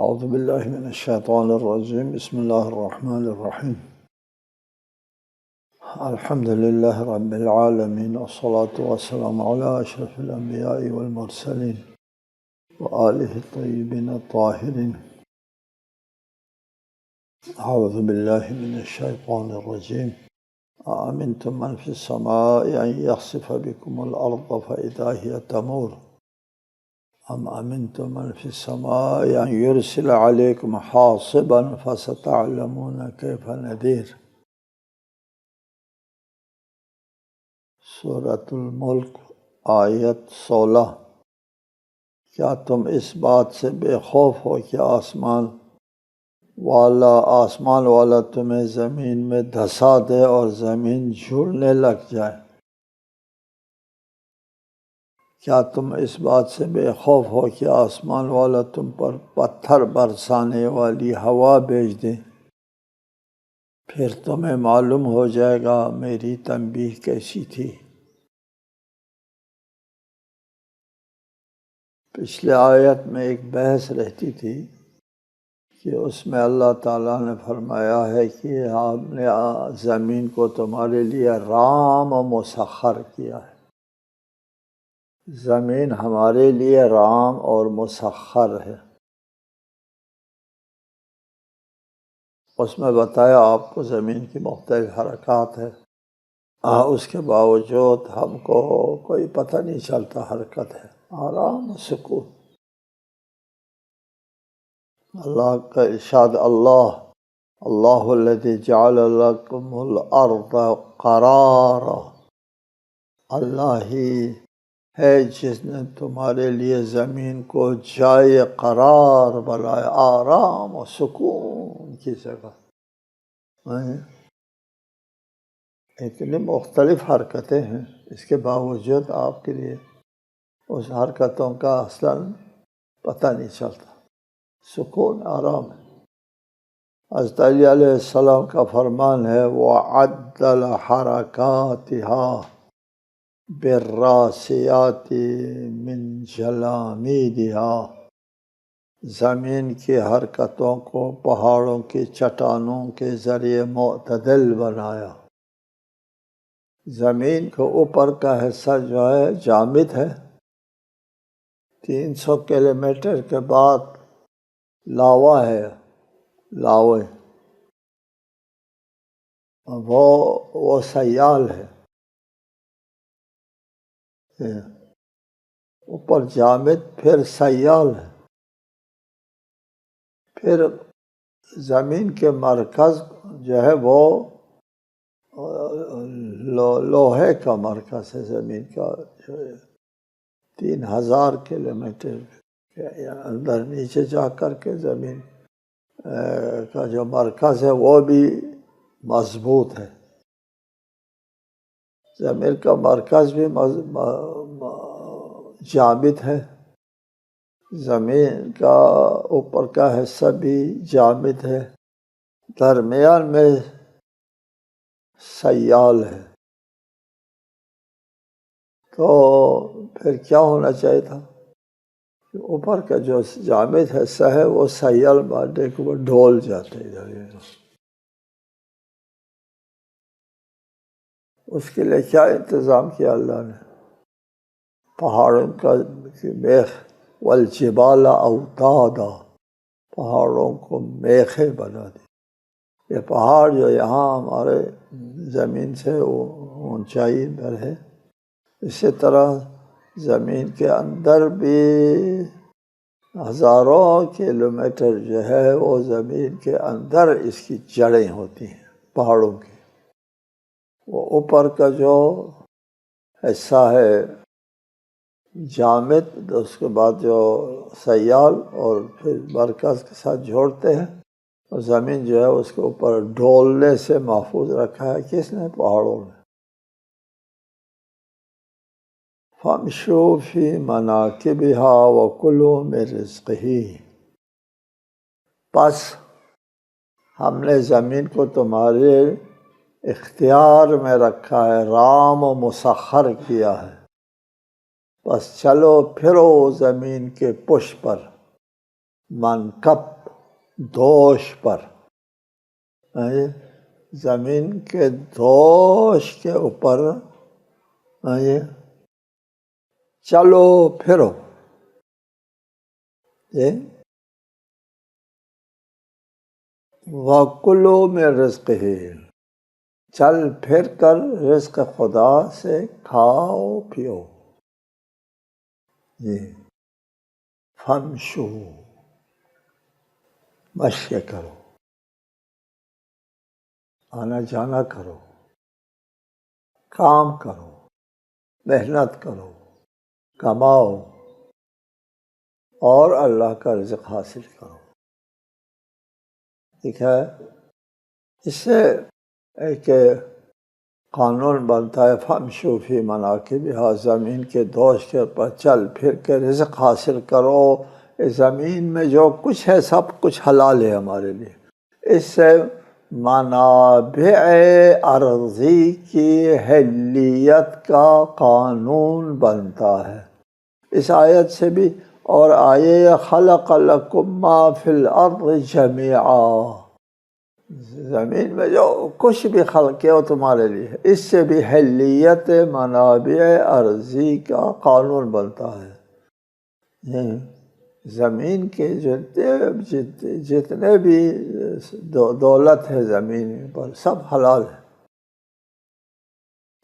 اعوذ باللہ من الشیطان الرجیم بسم اللہ الرحمن الرحیم الحمد للہ رب العالمین والصلاة والسلام علی اشرف الانبیاء والمرسلین وآلہ الطیبین الطاہرین اعوذ باللہ من الشیطان الرجیم آمنتم من فی السماء ان یخسف بکم الارض فاذا هی تمور ام امنتم من فی السماء ان یرسل علیکم حاصبا فستعلمون کیف نذیر۔ سورۃ الملک آیت 16۔ کیا تم اس بات سے بے خوف ہو کہ آسمان والا تمہیں زمین میں دھسا دے اور زمین جھولنے لگ جائے؟ کیا تم اس بات سے بے خوف ہو کہ آسمان والا تم پر پتھر برسانے والی ہوا بھیج دے؟ پھر تمہیں معلوم ہو جائے گا میری تنبیہ کیسی تھی۔ پچھلے آیت میں ایک بحث رہتی تھی کہ اس میں اللہ تعالیٰ نے فرمایا ہے کہ ہم نے زمین کو تمہارے لیے رام و مسخر کیا ہے۔ زمین ہمارے لیے رام اور مسخر ہے۔ اس میں بتایا آپ کو زمین کی مختلف حرکات ہے، اس کے باوجود ہم کو کوئی پتہ نہیں چلتا، حرکت ہے، آرام و سکون۔ اللہ کا ارشاد اللہ الذی جعل لکم الارض قرارا، اللہ ہی ہے جس نے تمہارے لیے زمین کو جائے قرار بنایا، آرام و سکون کی جگہ۔ اتنی مختلف حرکتیں ہیں، اس کے باوجود آپ کے لیے اس حرکتوں کا اصلاً پتہ نہیں چلتا، سکون آرام ہے۔ حضرت علی علیہ السلام کا فرمان ہے وَعَدَّلَ حَرَكَاتِهَا بالراسیات من جلامیدها، زمین کی حرکتوں کو پہاڑوں کی چٹانوں کے ذریعے معتدل بنایا۔ زمین کے اوپر کا حصہ جو ہے جامد ہے، 300 کلومیٹر کے بعد لاوا ہے، لاوے، وہ سیال ہے، اوپر جامد پھر سیال ہے۔ پھر زمین کے مرکز جو ہے وہ لوہے کا مرکز ہے، زمین کا 3000 کلومیٹر کے اندر نیچے جا کر کے زمین کا جو مرکز ہے وہ بھی مضبوط ہے۔ زمین کا مرکز بھی جامد ہے، زمین کا اوپر کا حصہ بھی جامد ہے، درمیان میں سیال ہے۔ تو پھر کیا ہونا چاہیے تھا کہ اوپر کا جو جامد حصہ ہے وہ سیال مارنے کے وہ ڈھول جاتے ہیں۔ اس کے لیے کیا انتظام کیا اللہ نے؟ پہاڑوں کا میخ والجبال اوتادا، پہاڑوں کو میخیں بنا دی۔ یہ پہاڑ جو یہاں ہمارے زمین سے اونچائی پر ہے، اسی طرح زمین کے اندر بھی ہزاروں کلومیٹر جو ہے وہ زمین کے اندر اس کی جڑیں ہوتی ہیں پہاڑوں کی۔ وہ اوپر کا جو حصہ ہے جامد، اس کے بعد جو سیال اور پھر مرکز کے ساتھ جوڑتے ہیں، اور زمین جو ہے اس کے اوپر ڈھولنے سے محفوظ رکھا ہے کس نے؟ پہاڑوں نے۔ فَامْشُوا فِي مَنَاكِبِهَا وَكُلُوا مِن رِزْقِهِ، پس ہم نے زمین کو تمہارے اختیار میں رکھا ہے، رام و مسخر کیا ہے، بس چلو پھرو زمین کے پشت پر، منکب دوش پر، زمین کے دوش کے اوپر چلو پھرو، وَكُلُوا مِن رِزْقِهِ، چل پھر کر رزق خدا سے کھاؤ پیو، فَامْشُوا، مشی کرو، آنا جانا کرو، کام کرو، محنت کرو، کماؤ اور اللہ کا رزق حاصل کرو۔ ٹھیک ہے، اس سے ایک قانون بنتا ہے، فَامْشُوا فِي مَنَاكِبِهَا، زمین کے دوش کے اوپر چل پھر کے رزق حاصل کرو۔ اس زمین میں جو کچھ ہے سب کچھ حلال ہے ہمارے لیے۔ اس سے منابع ارضی کی حلیت کا قانون بنتا ہے۔ اس آیت سے بھی، اور آیے خلق لکم ما فی الارض جمیعا، زمین میں جو کچھ بھی خلق کیا وہ تمہارے لیے ہے۔ اس سے بھی حلیت منابع ارضی کا قانون بنتا ہے۔ زمین کے جتنے بھی دولت ہے زمین پر سب حلال ہے،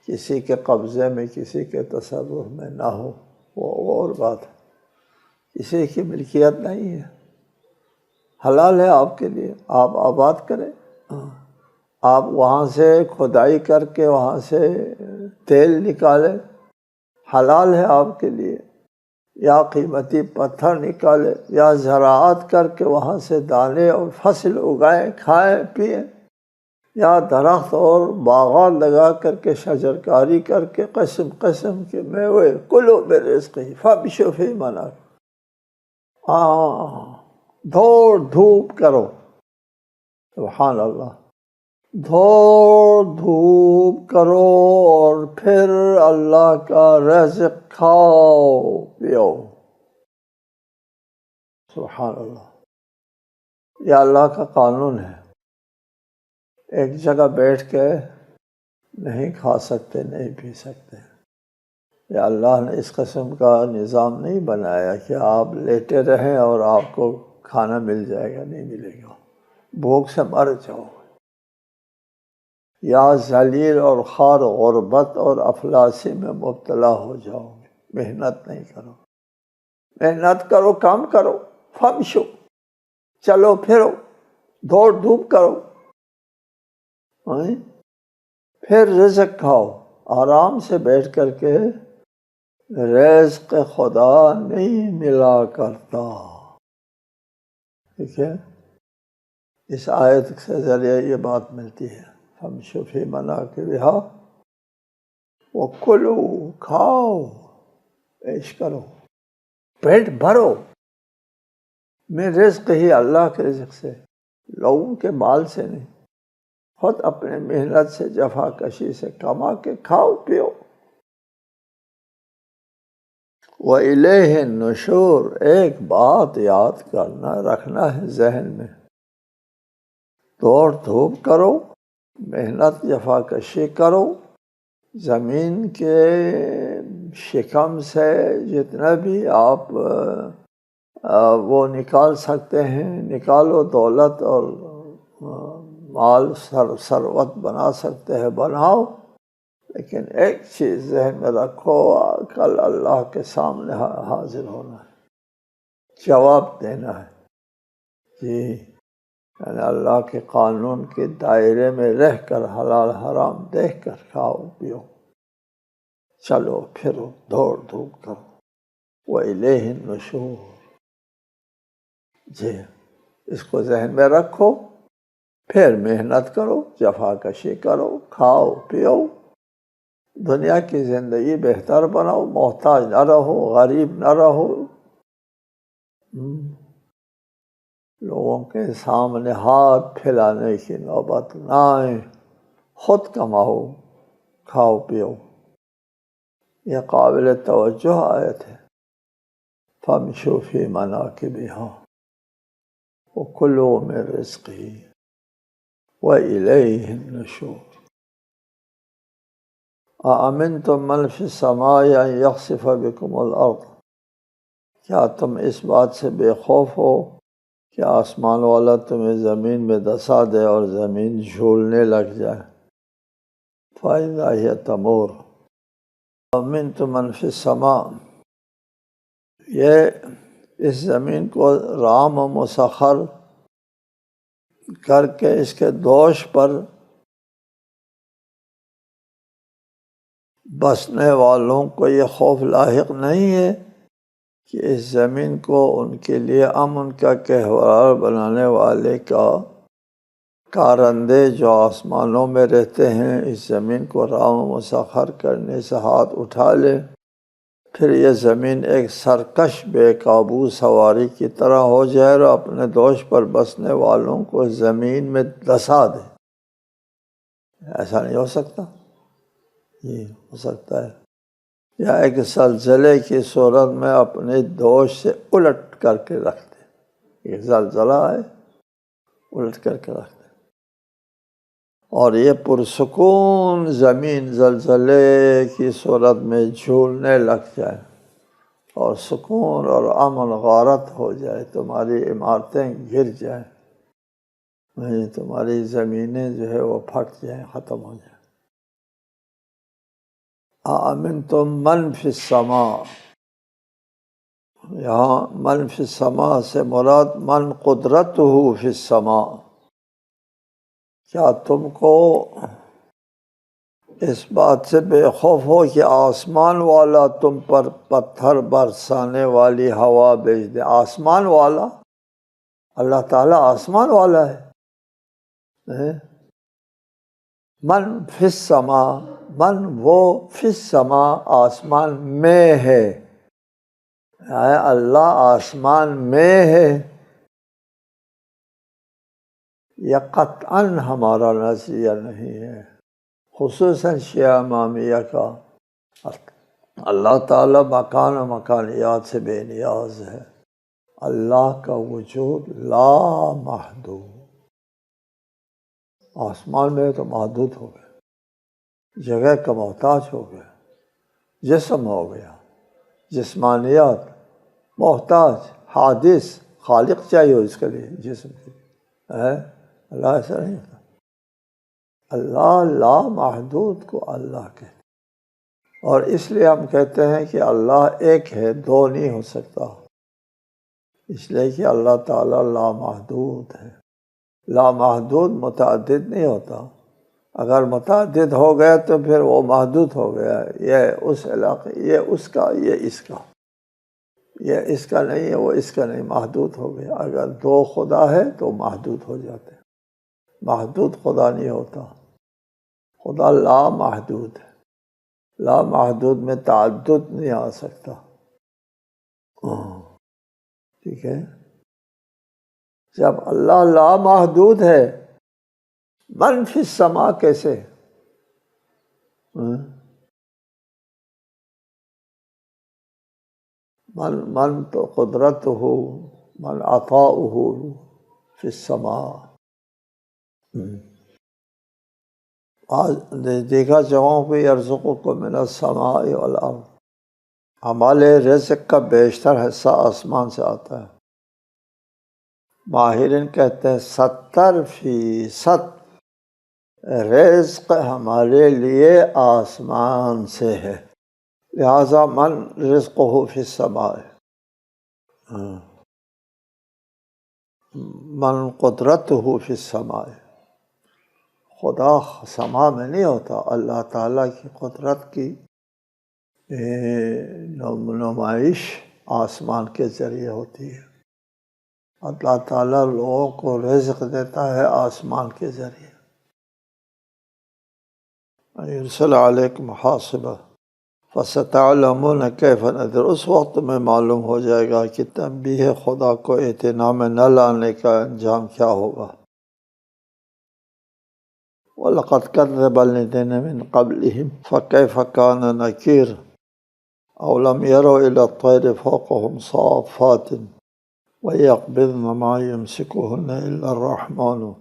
کسی کے قبضے میں کسی کے تصرف میں نہ ہو وہ اور بات ہے، کسی کی ملکیت نہیں ہے، حلال ہے آپ کے لیے، آپ آباد کریں، آپ وہاں سے کھدائی کر کے وہاں سے تیل نکالیں، حلال ہے آپ کے لیے، یا قیمتی پتھر نکالے، یا زراعت کر کے وہاں سے دانے اور فصل اگائیں، کھائیں پئیں، یا درخت اور باغات لگا کر کے شجرکاری کر کے قسم قسم کے میوے، کلوا من رزقہ فامشوا فی مناکبہ، دوڑ دھوپ کرو، سبحان اللہ، دوڑ دھوپ کرو اور پھر اللہ کا رزق کھاؤ پیو، سبحان اللہ۔ یہ اللہ کا قانون ہے، ایک جگہ بیٹھ کے نہیں کھا سکتے، نہیں پی سکتے۔ یہ اللہ نے اس قسم کا نظام نہیں بنایا کہ آپ لیٹے رہیں اور آپ کو کھانا مل جائے گا، نہیں ملے گا، بھوک سے مر جاؤ، یا ذلیل اور خوار غربت اور افلاسی میں مبتلا ہو جاؤ گے۔ محنت نہیں کرو، محنت کرو، کام کرو، فامشوا، چلو پھرو، دوڑ دھوپ کرو، پھر رزق کھاؤ، آرام سے بیٹھ کر کے رزق خدا نہیں ملا کرتا۔ ٹھیک ہے، اس آیت سے ذریعے یہ بات ملتی ہے، فامشوا فی مناکبہا وکلوا، کھاؤ، عیش کرو، پیٹ بھرو، میں رزق ہی، اللہ کے رزق سے، لوگوں کے مال سے نہیں، خود اپنے محنت سے جفا کشی سے کما کے کھاؤ پیو۔ وَإِلَيْهِ النُّشُورُ، ایک بات یاد کرنا رکھنا ہے ذہن میں، دوڑ دھوپ کرو، محنت جفا کشی کرو، زمین کے شکم سے جتنا بھی آپ وہ نکال سکتے ہیں نکالو، دولت اور مال ثروت بنا سکتے ہیں بناؤ، لیکن ایک چیز ذہن میں رکھو، کل اللہ کے سامنے حاضر ہونا ہے، جواب دینا ہے، جی، یعنی اللہ کے قانون کے دائرے میں رہ کر حلال حرام دیکھ کر کھاؤ پیو، چلو پھرو، دوڑ دھوپ کرو، وَإِلَيْهِ النُّشُورُ، جی، اس کو ذہن میں رکھو، پھر محنت کرو، جفا کشی کرو، کھاؤ پیو، دنیا کی زندگی بہتر بناؤ، محتاج نہ رہو، غریب نہ رہو، لوگوں کے سامنے ہاتھ پھیلانے کی نوبت نہ آئے، خود کماؤ، کھاؤ پیو۔ یہ قابل توجہ آیت ہے، فامشوا فی مناکبہا۔ وكلوا من رزقه وإليه النشور أأمنتم من في السماء أن يخسف بكم الأرض، کیا تم اس بات سے بے خوف ہو کہ آسمان والا تمہیں زمین میں دسا دے اور زمین جھولنے لگ جائے؟ فَإِذَا هِيَ تَمُورُ أَأَمِنتُم مَّن فِي السَّمَاءِ، یہ اس زمین کو رام و مسخر کر کے اس کے دوش پر بسنے والوں کو یہ خوف لاحق نہیں ہے کہ اس زمین کو ان کے لیے امن کا گہوارہ بنانے والے کا کارندے جو آسمانوں میں رہتے ہیں اس زمین کو رام و مسخر کرنے سے ہاتھ اٹھا لے، پھر یہ زمین ایک سرکش بے قابو سواری کی طرح ہو جائے اور اپنے دوش پر بسنے والوں کو زمین میں دسا دے؟ ایسا نہیں ہو سکتا؟ یہ ہو سکتا ہے، یا ایک زلزلے کی صورت میں اپنے دوش سے الٹ کر کے رکھ دے۔ ایک زلزلہ ہے، الٹ کر کے رکھ دے، اور یہ پرسکون زمین زلزلے کی صورت میں جھولنے لگ جائے اور سکون اور امن غارت ہو جائے، تمہاری عمارتیں گر جائیں، تمہاری زمینیں جو ہے وہ پھٹ جائیں، ختم ہو جائیں۔ أَأَمِنتُم مَّن فِي السَّمَاءِ، یہاں من فی السماء سے مراد من قدرتہ فی السماء، کیا تم کو اس بات سے بے خوف ہو کہ آسمان والا تم پر پتھر برسانے والی ہوا بھیج دے؟ آسمان والا، اللہ تعالیٰ آسمان والا ہے۔ من فی السماء، من وہ، فی السماء آسمان میں ہے، اللہ آسمان میں ہے۔ یہ قطعاً ہمارا نظریہ نہیں ہے، خصوصاً شیعہ امامیہ کا۔ اللہ تعالیٰ مکان و مکانیات سے بے نیاز ہے، اللہ کا وجود لا محدود۔ آسمان میں تو محدود ہو گیا، جگہ کا محتاج ہو گیا، جسم ہو گیا، جسمانیات، محتاج، حادث، خالق چاہیے اس کے لیے جسم کے لیے۔ اللہ ایسا نہیں ہوتا، اللہ لا محدود کو اللہ کہتے، اور اس لیے ہم کہتے ہیں کہ اللہ ایک ہے، دو نہیں ہو سکتا، اس لیے کہ اللہ تعالیٰ لامحدود ہے۔ لامحدود متعدد نہیں ہوتا، اگر متعدد ہو گیا تو پھر وہ محدود ہو گیا، یہ اس علاقے، یہ اس کا، یہ اس کا، یہ اس کا نہیں ہے، وہ اس کا نہیں، محدود ہو گیا۔ اگر دو خدا ہے تو محدود ہو جاتے، محدود خدا نہیں ہوتا، خدا لامحدود ہے، لامحدود میں تعدد نہیں آ سکتا۔ ٹھیک ہے، جب اللہ لامحدود ہے، من فی السماء کیسے؟ من تو قدرت ہو، من عطاؤہ فی السماء۔ آج دیکھا جگہوں پہ یرزقکم من السماء والارض، ہمارے رزق کا بیشتر حصہ آسمان سے آتا ہے۔ ماہرین کہتے ہیں 70% رزق ہمارے لیے آسمان سے ہے، لہذا من رزقہ فی السماء، من قدرتہ فی السماء۔ خدا سما میں نہیں ہوتا، اللہ تعالیٰ کی قدرت کی نمائش آسمان کے ذریعے ہوتی ہے۔ اللہ تعالیٰ لوگوں کو رزق دیتا ہے آسمان کے ذریعے۔ یرسل علیکم حاصبہ فستعلمون کیف نذر، اس وقت میں معلوم ہو جائے گا کہ تنبیہ خدا کو اعتنا میں نہ لانے کا انجام کیا ہوگا۔ وَلَقَدْ كَذَّبَ الَّذِينَ مِن قَبْلِهِمْ فَكَيْفَ كَانَ نَكِيرِ أَوْلَمْ يَرَوْا إِلَى الطَّيْرِ فَوْقَهُمْ صَافَّاتٍ وَيَقْبِضْنَ مَا يُمْسِكُهُنَّ إِلَّا الرَّحْمَنُ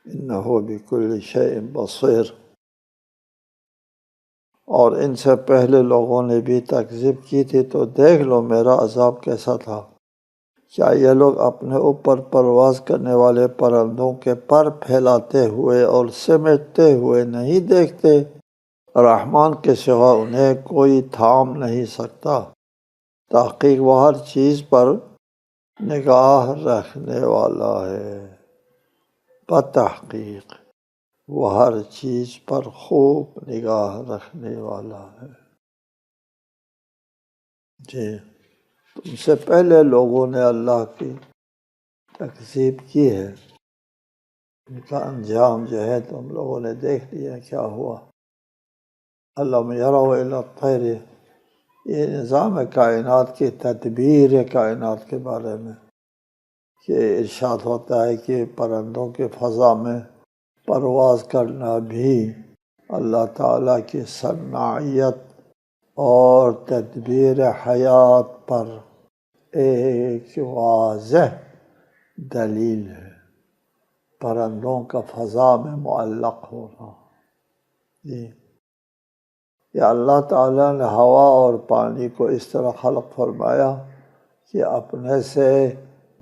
إِنَّهُ بِكُلِّ شَيْءٍ بَصِيرٌ۔ اور ان سے پہلے لوگوں نے بھی تکذیب کی تھی، تو دیکھ لو میرا عذاب کیسا تھا۔ کیا یہ لوگ اپنے اوپر پرواز کرنے والے پرندوں کے پر پھیلاتے ہوئے اور سمیٹتے ہوئے نہیں دیکھتے؟ رحمان کے سوا انہیں کوئی تھام نہیں سکتا۔ تحقیق وہ ہر چیز پر نگاہ رکھنے والا ہے۔ بتحقیق وہ ہر چیز پر خوب نگاہ رکھنے والا ہے۔ جی، تم سے پہلے لوگوں نے اللہ کی تکذیب کی ہے، ان کا انجام جو ہے تم لوگوں نے دیکھ لیا کیا ہوا۔ الم یروا الی الطیر، یہ نظام کائنات کی تدبیر کائنات کے بارے میں کہ ارشاد ہوتا ہے کہ پرندوں کے فضا میں پرواز کرنا بھی اللہ تعالیٰ کی صنعیت اور تدبیر حیات پر ایک واضح دلیل ہے۔ پرندوں کا فضا میں معلق ہونا، جی، یا اللہ تعالیٰ نے ہوا اور پانی کو اس طرح خلق فرمایا کہ اپنے سے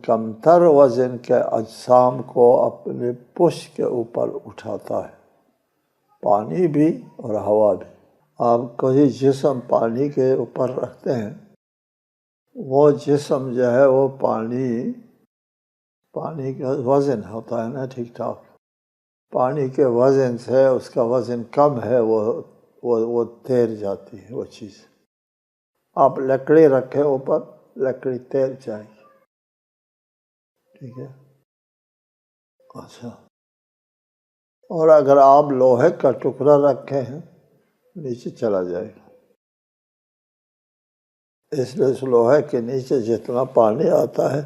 کمتر وزن کے اجسام کو اپنے پشت کے اوپر اٹھاتا ہے، پانی بھی اور ہوا بھی۔ آپ کوئی جسم پانی کے اوپر رکھتے ہیں، وہ جسم جو ہے وہ پانی کا وزن ہوتا ہے نا، ٹھیک ٹھاک، پانی کے وزن سے اس کا وزن کم ہے، وہ تیر جاتی ہے وہ چیز۔ آپ لکڑی رکھے اوپر، لکڑی تیر جائے گی، ٹھیک ہے، اچھا۔ اور اگر آپ لوہے کا ٹکڑا رکھے ہیں نیچے چلا جائے گا، اس لیے اس لوہے کے نیچے جتنا پانی آتا ہے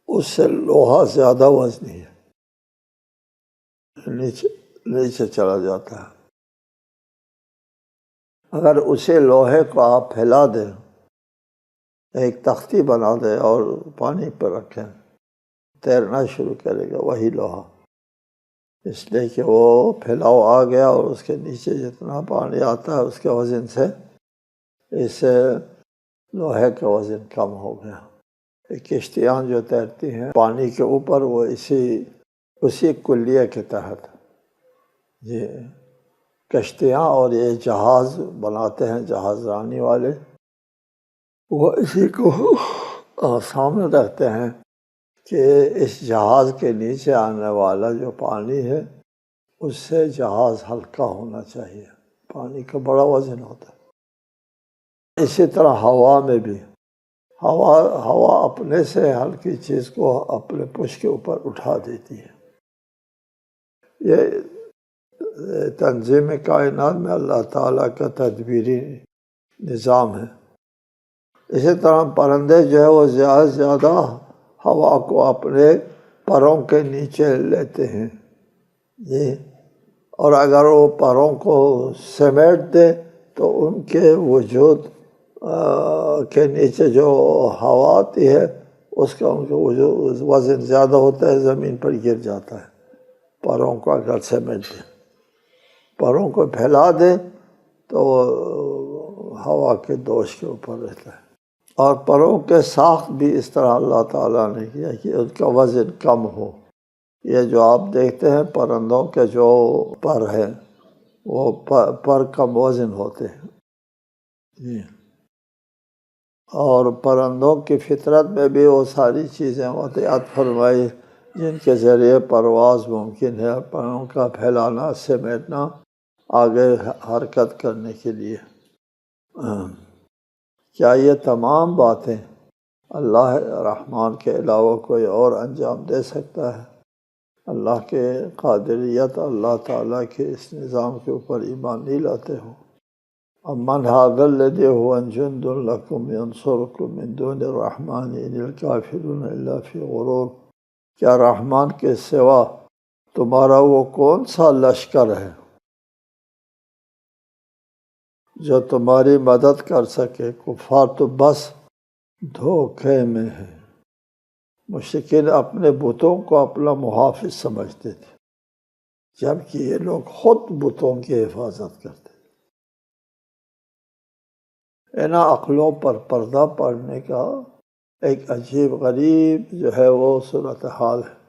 اس سے لوہا زیادہ وزنی ہے، نیچے چلا جاتا ہے۔ اگر اسی لوہے کو آپ پھیلا دیں، ایک تختی بنا دیں اور پانی پر رکھیں، تیرنا شروع کرے گا وہی لوہا، اس لیے کہ وہ پھیلاؤ آ گیا اور اس کے نیچے جتنا پانی آتا ہے اس کے وزن سے اس سے لوہے کا وزن کم ہو گیا۔ کشتیاں جو تیرتی ہیں پانی کے اوپر، وہ اسی کلیے کے تحت، یہ کشتیاں اور یہ جہاز بناتے ہیں جہاز رانی والے، وہ اسی کو سامنے رکھتے ہیں کہ اس جہاز کے نیچے آنے والا جو پانی ہے اس سے جہاز ہلکا ہونا چاہیے، پانی کا بڑا وزن ہوتا ہے۔ اسی طرح ہوا میں بھی، ہوا اپنے سے ہلکی چیز کو اپنے پشت کے اوپر اٹھا دیتی ہے۔ یہ تنظیم کائنات میں اللہ تعالیٰ کا تدبیری نظام ہے۔ اسی طرح پرندے جو ہے وہ زیادہ سے زیادہ ہوا کو اپنے پروں کے نیچے لیتے ہیں، جی، اور اگر وہ پروں کو سمیٹ دے تو ان کے وجود کے نیچے جو ہوا آتی ہے اس کا ان کا وزن زیادہ ہوتا ہے، زمین پر گر جاتا ہے۔ پروں کو اگر سمیٹ دے، پروں کو پھیلا دے تو ہوا کے دوش کے اوپر رہتا ہے۔ اور پروں کے ساخت بھی اس طرح اللہ تعالیٰ نے کیا کہ ان کا وزن کم ہو۔ یہ جو آپ دیکھتے ہیں پرندوں کے جو پر ہیں وہ پر کم وزن ہوتے ہیں، جی، اور پرندوں کی فطرت میں بھی وہ ساری چیزیں عطیات فرمائی جن کے ذریعے پرواز ممکن ہے، پروں کا پھیلانا، سمیٹنا، آگے حرکت کرنے کے لیے۔ کیا یہ تمام باتیں اللہ رحمان کے علاوہ کوئی اور انجام دے سکتا ہے؟ اللہ کے قادریت، اللہ تعالیٰ کے اس نظام کے اوپر ایمان نہیں لاتے ہو؟ امن هذا الذی هو جند لکم ینصرکم من دون الرحمن ان الکافرون الا فی غرور۔ کیا رحمان کے سوا تمہارا وہ کون سا لشکر ہے جو تمہاری مدد کر سکے؟ کفار تو بس دھوکے میں ہے۔ مشرکین اپنے بتوں کو اپنا محافظ سمجھتے تھے، جبکہ یہ لوگ خود بتوں کی حفاظت کرتے۔ ان عقلوں پر پردہ پڑنے کا ایک عجیب غریب جو ہے وہ صورتحال ہے۔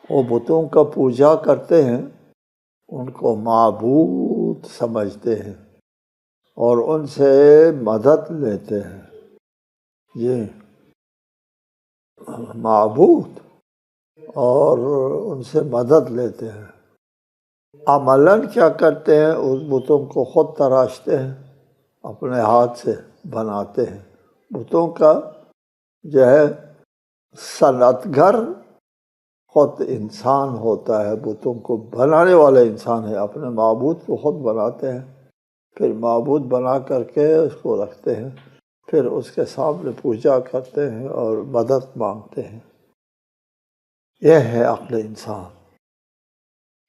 وہ بتوں کا پوجا کرتے ہیں، ان کو معبود سمجھتے ہیں اور ان سے مدد لیتے ہیں۔ یہ معبود اور ان سے مدد لیتے ہیں۔ عملاً کیا کرتے ہیں؟ اس بتوں کو خود تراشتے ہیں، اپنے ہاتھ سے بناتے ہیں۔ بتوں کا جو ہے صنعتگر خود انسان ہوتا ہے، بتوں کو بنانے والا انسان ہے۔ اپنے معبود کو خود بناتے ہیں، پھر معبود بنا کر کے اس کو رکھتے ہیں، پھر اس کے سامنے پوجا کرتے ہیں اور مدد مانگتے ہیں۔ یہ ہے عقل انسان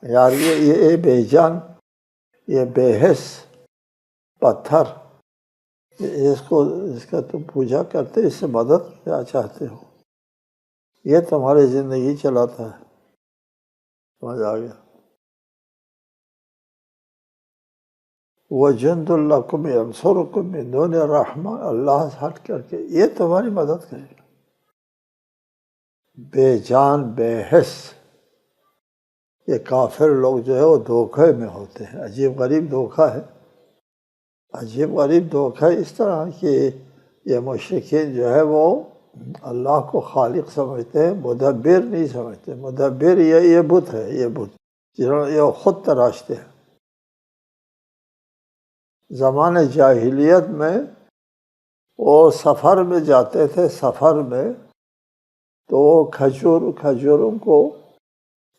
یار، یہ بے جان، یہ بے حس پتھر، اس کا تم پوجا کرتے، اس سے مدد کیا چاہتے ہو؟ یہ تمہاری زندگی چلاتا ہے۔ سمجھ آ گیا؟ وَجُنْدٌ لَكُمْ يَنْصُرُكُمْ مِنْ دُونِ الرَّحْمَنِ، اللہ سے ہٹ کر کے یہ تمہاری مدد کرے گا۔ بے جان، بے حس، یہ کافر لوگ جو ہے وہ دھوکے میں ہوتے ہیں۔ عجیب غریب دھوکہ ہے، عجیب غریب دھوکہ اس طرح کہ یہ مشرکین جو ہے وہ اللہ کو خالق سمجھتے ہیں، مدبر نہیں سمجھتے۔ مدبر یہ بت ہے، یہ بت جنہوں نے یہ خود تراشتے ہیں۔ زمانِ جاہلیت میں وہ سفر میں جاتے تھے، سفر میں تو وہ کھجوروں کو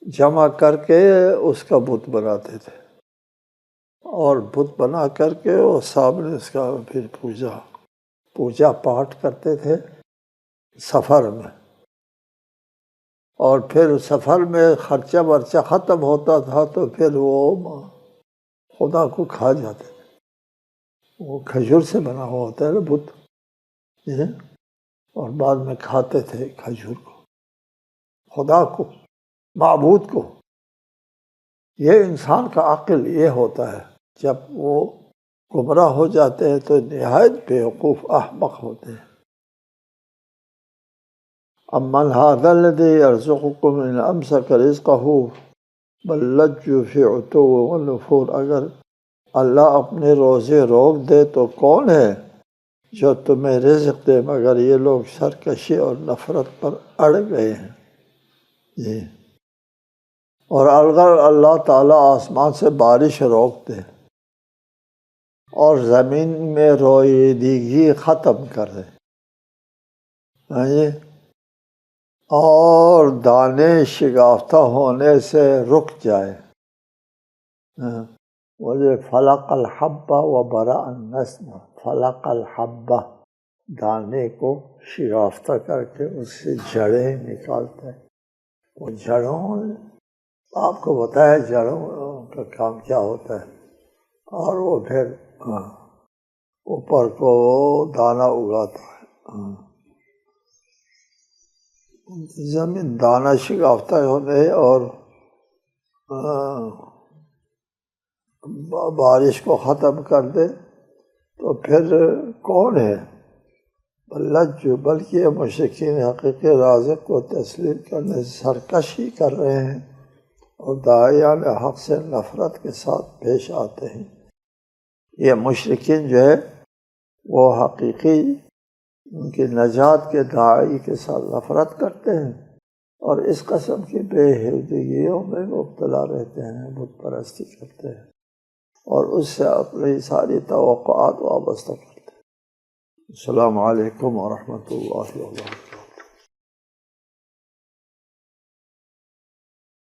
جمع کر کے اس کا بت بناتے تھے، اور بت بنا کر کے وہ سامنے اس کا پھر پوجا پاٹ کرتے تھے سفر میں۔ اور پھر سفر میں خرچہ ورچہ ختم ہوتا تھا تو پھر وہ خدا کو کھا جاتے تھے۔ وہ کھجور سے بنا ہوا ہوتا ہے نا بت، اور بعد میں کھاتے تھے کھجور کو، خدا کو، معبود کو۔ یہ انسان کا عقل یہ ہوتا ہے، جب وہ گمراہ ہو جاتے ہیں تو نہایت بیوقوف احمق ہوتے ہیں۔ امن ھذا الذی یرزقکم ان امسک رزقہ بل لجوا فی عتو ونفور، اگر اللہ اپنے روزے روک دے تو کون ہے جو تمہیں رزق دے، مگر یہ لوگ سرکشی اور نفرت پر اڑ گئے ہیں۔ جی، اور اگر اللہ تعالیٰ آسمان سے بارش روک دے اور زمین میں رویدگی ختم کر دے، اور دانے شگافتہ ہونے سے رک جائے، مجھے فلق الحبہ وبرأ النسمہ، فلق الحبہ دانے کو شگافتہ کر کے اس سے جڑیں نکالتا ہے۔ وہ جڑوں آپ کو بتایا جڑوں کا کام کیا ہوتا ہے، اور وہ پھر اوپر کو دانہ اگاتا ہے۔ زمین دانہ شگافتہ ہونے اور بارش کو ختم کر دے تو پھر کون ہے؟ بلکہ یہ مشرکین حقیقی رازق کو تسلیم کرنے سے سرکشی کر رہے ہیں اور داعیان حق سے نفرت کے ساتھ پیش آتے ہیں۔ یہ مشرکین جو ہے وہ حقیقی ان کی نجات کے داعی کے ساتھ نفرت کرتے ہیں اور اس قسم کی بے ہودگیوں میں مبتلا رہتے ہیں، بت پرستی کرتے ہیں اور اس سے اپنی ساری توقعات وابستہ کرتے ہیں۔ السلام علیکم ورحمۃ اللہ وبرکاتہ۔